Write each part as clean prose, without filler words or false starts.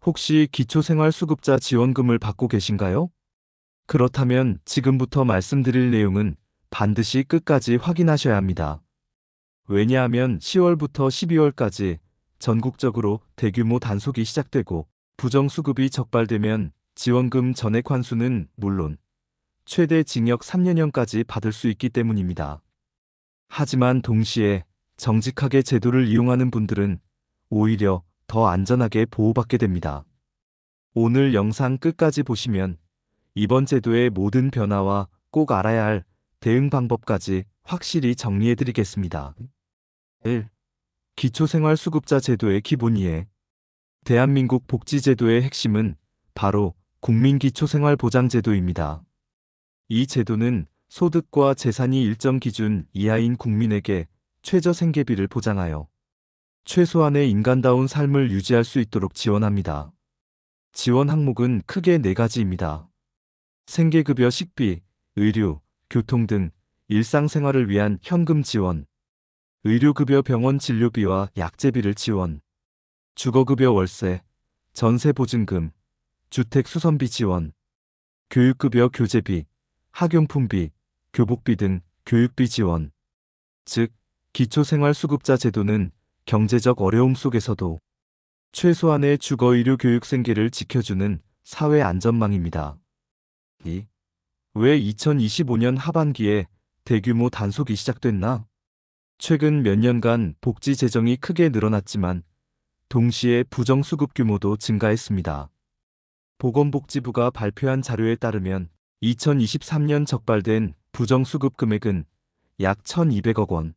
혹시 기초생활수급자 지원금을 받고 계신가요? 그렇다면 지금부터 말씀드릴 내용은 반드시 끝까지 확인하셔야 합니다. 왜냐하면 10월부터 12월까지 전국적으로 대규모 단속이 시작되고 부정수급이 적발되면 지원금 전액 환수는 물론 최대 징역 3년형까지 받을 수 있기 때문입니다. 하지만 동시에 정직하게 제도를 이용하는 분들은 오히려 더 안전하게 보호받게 됩니다. 오늘 영상 끝까지 보시면 이번 제도의 모든 변화와 꼭 알아야 할 대응 방법까지 확실히 정리해드리겠습니다. 1. 기초생활수급자 제도의 기본 이해. 대한민국 복지제도의 핵심은 바로 국민기초생활보장제도입니다. 이 제도는 소득과 재산이 일정 기준 이하인 국민에게 최저 생계비를 보장하여 최소한의 인간다운 삶을 유지할 수 있도록 지원합니다. 지원 항목은 크게 4가지입니다. 생계급여 식비, 의료, 교통 등 일상생활을 위한 현금 지원, 의료급여 병원 진료비와 약제비를 지원, 주거급여 월세, 전세보증금, 주택수선비 지원, 교육급여 교재비, 학용품비, 교복비 등 교육비 지원. 즉, 기초생활수급자 제도는 경제적 어려움 속에서도 최소한의 주거의료 교육 생계를 지켜주는 사회 안전망입니다. 2. 왜 2025년 하반기에 대규모 단속이 시작됐나? 최근 몇 년간 복지 재정이 크게 늘어났지만 동시에 부정수급 규모도 증가했습니다. 보건복지부가 발표한 자료에 따르면 2023년 적발된 부정수급 금액은 약 1,200억 원,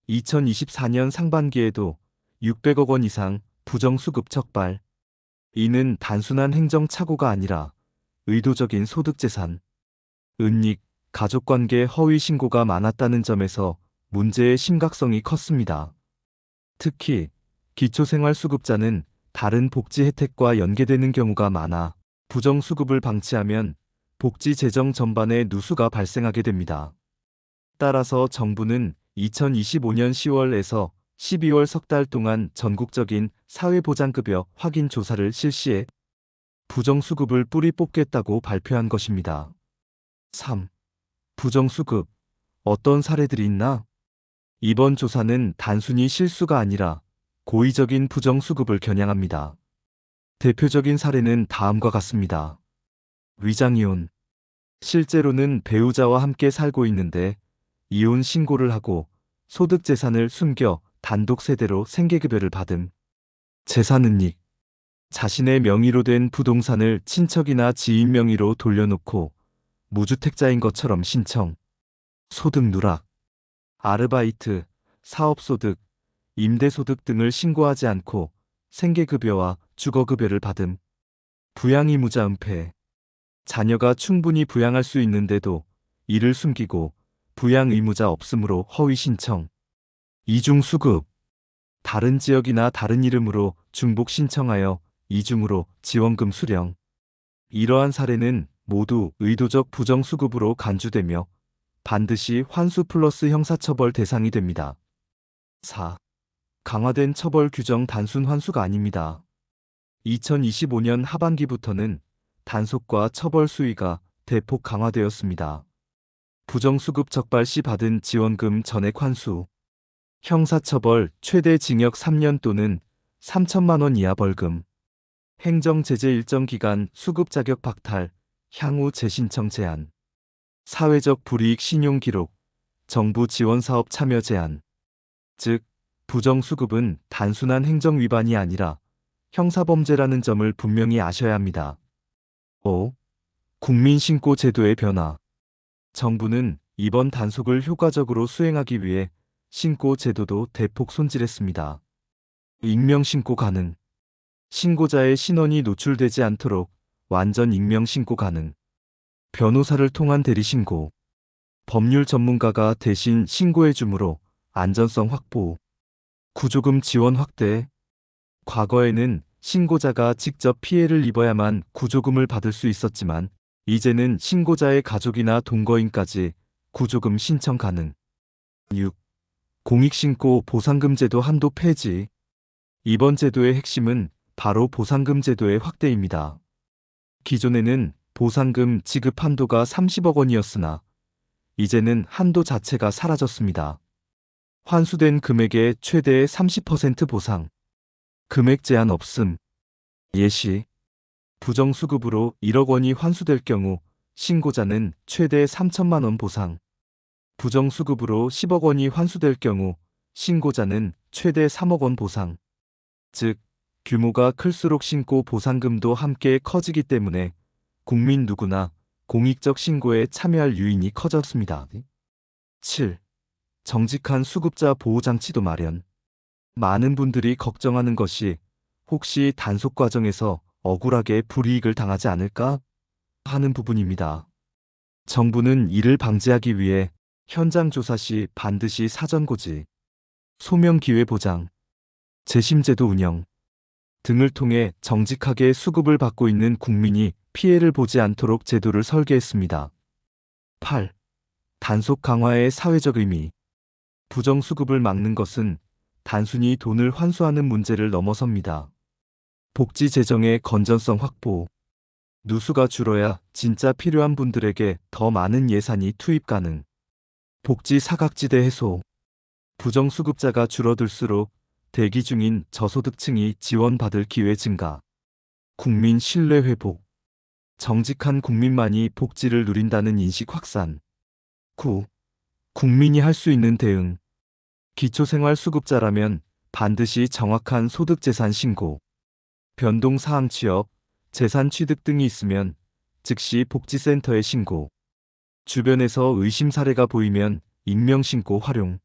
2024년 상반기에도 600억 원 이상 부정수급 적발. 이는 단순한 행정착오가 아니라 의도적인 소득재산, 은닉, 가족관계 허위 신고가 많았다는 점에서 문제의 심각성이 컸습니다. 특히 기초생활수급자는 다른 복지 혜택과 연계되는 경우가 많아 부정수급을 방치하면 복지 재정 전반에 누수가 발생하게 됩니다. 따라서 정부는 2025년 10월에서 12월 석 달 동안 전국적인 사회보장급여 확인 조사를 실시해 부정수급을 뿌리 뽑겠다고 발표한 것입니다. 3. 부정수급. 어떤 사례들이 있나? 이번 조사는 단순히 실수가 아니라 고의적인 부정수급을 겨냥합니다. 대표적인 사례는 다음과 같습니다. 위장이혼. 실제로는 배우자와 함께 살고 있는데 이혼 신고를 하고 소득재산을 숨겨 단독 세대로 생계급여를 받음. 재산은닉. 자신의 명의로 된 부동산을 친척이나 지인 명의로 돌려놓고 무주택자인 것처럼 신청. 소득 누락. 아르바이트, 사업소득, 임대소득 등을 신고하지 않고 생계급여와 주거급여를 받음. 부양의무자 은폐. 자녀가 충분히 부양할 수 있는데도 이를 숨기고 부양의무자 없음으로 허위 신청. 이중수급. 다른 지역이나 다른 이름으로 중복 신청하여 이중으로 지원금 수령. 이러한 사례는 모두 의도적 부정수급으로 간주되며 반드시 환수 플러스 형사처벌 대상이 됩니다. 4. 강화된 처벌 규정 단순 환수가 아닙니다. 2025년 하반기부터는 단속과 처벌 수위가 대폭 강화되었습니다. 부정수급 적발 시 받은 지원금 전액 환수, 형사처벌 최대 징역 3년 또는 3천만 원 이하 벌금, 행정제재 일정 기간 수급 자격 박탈, 향후 재신청 제한, 사회적 불이익 신용 기록, 정부 지원 사업 참여 제한. 즉, 부정수급은 단순한 행정 위반이 아니라 형사범죄라는 점을 분명히 아셔야 합니다. 5. 국민신고 제도의 변화. 정부는 이번 단속을 효과적으로 수행하기 위해 신고 제도도 대폭 손질했습니다. 익명신고 가능. 신고자의 신원이 노출되지 않도록 완전 익명신고 가능. 변호사를 통한 대리신고. 법률 전문가가 대신 신고해주므로 안전성 확보. 구조금 지원 확대. 과거에는 신고자가 직접 피해를 입어야만 구조금을 받을 수 있었지만 이제는 신고자의 가족이나 동거인까지 구조금 신청 가능. 6. 공익신고 보상금 제도 한도 폐지. 이번 제도의 핵심은 바로 보상금 제도의 확대입니다. 기존에는 보상금 지급 한도가 30억 원이었으나 이제는 한도 자체가 사라졌습니다. 환수된 금액의 최대 30% 보상. 금액 제한 없음. 예시. 부정수급으로 1억 원이 환수될 경우 신고자는 최대 3천만 원 보상. 부정수급으로 10억 원이 환수될 경우 신고자는 최대 3억 원 보상. 즉, 규모가 클수록 신고 보상금도 함께 커지기 때문에 국민 누구나 공익적 신고에 참여할 유인이 커졌습니다. 7. 정직한 수급자 보호장치도 마련. 많은 분들이 걱정하는 것이 혹시 단속 과정에서 억울하게 불이익을 당하지 않을까 하는 부분입니다. 정부는 이를 방지하기 위해 현장 조사 시 반드시 사전 고지, 소명 기회 보장, 재심제도 운영 등을 통해 정직하게 수급을 받고 있는 국민이 피해를 보지 않도록 제도를 설계했습니다. 8. 단속 강화의 사회적 의미. 부정수급을 막는 것은 단순히 돈을 환수하는 문제를 넘어섭니다. 복지 재정의 건전성 확보. 누수가 줄어야 진짜 필요한 분들에게 더 많은 예산이 투입 가능. 복지 사각지대 해소. 부정수급자가 줄어들수록 대기 중인 저소득층이 지원받을 기회 증가. 국민 신뢰 회복. 정직한 국민만이 복지를 누린다는 인식 확산. 9. 국민이 할 수 있는 대응. 기초생활수급자라면 반드시 정확한 소득재산 신고, 변동사항 취업, 재산 취득 등이 있으면 즉시 복지센터에 신고, 주변에서 의심 사례가 보이면 익명신고 활용,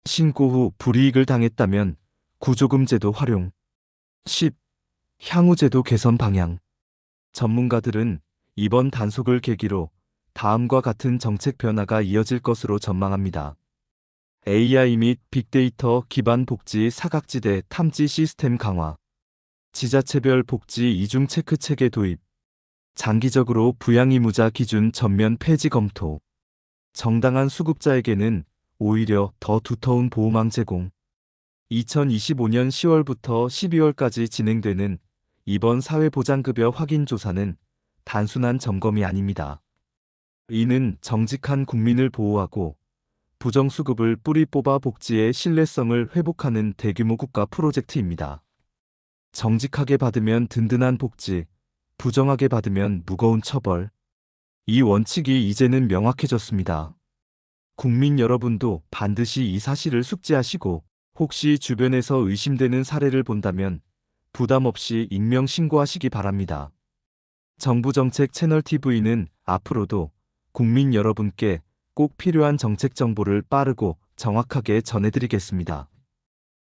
신고 후 불이익을 당했다면 구조금 제도 활용. 10. 향후 제도 개선 방향. 전문가들은 이번 단속을 계기로 다음과 같은 정책 변화가 이어질 것으로 전망합니다. AI 및 빅데이터 기반 복지 사각지대 탐지 시스템 강화, 지자체별 복지 이중 체크 체계 도입, 장기적으로 부양의무자 기준 전면 폐지 검토, 정당한 수급자에게는 오히려 더 두터운 보호망 제공. 2025년 10월부터 12월까지 진행되는 이번 사회보장급여 확인조사는 단순한 점검이 아닙니다. 이는 정직한 국민을 보호하고 부정수급을 뿌리 뽑아 복지의 신뢰성을 회복하는 대규모 국가 프로젝트입니다. 정직하게 받으면 든든한 복지, 부정하게 받으면 무거운 처벌. 이 원칙이 이제는 명확해졌습니다. 국민 여러분도 반드시 이 사실을 숙지하시고 혹시 주변에서 의심되는 사례를 본다면 부담 없이 익명 신고하시기 바랍니다. 정부정책 채널 TV는 앞으로도 국민 여러분께 꼭 필요한 정책 정보를 빠르고 정확하게 전해드리겠습니다.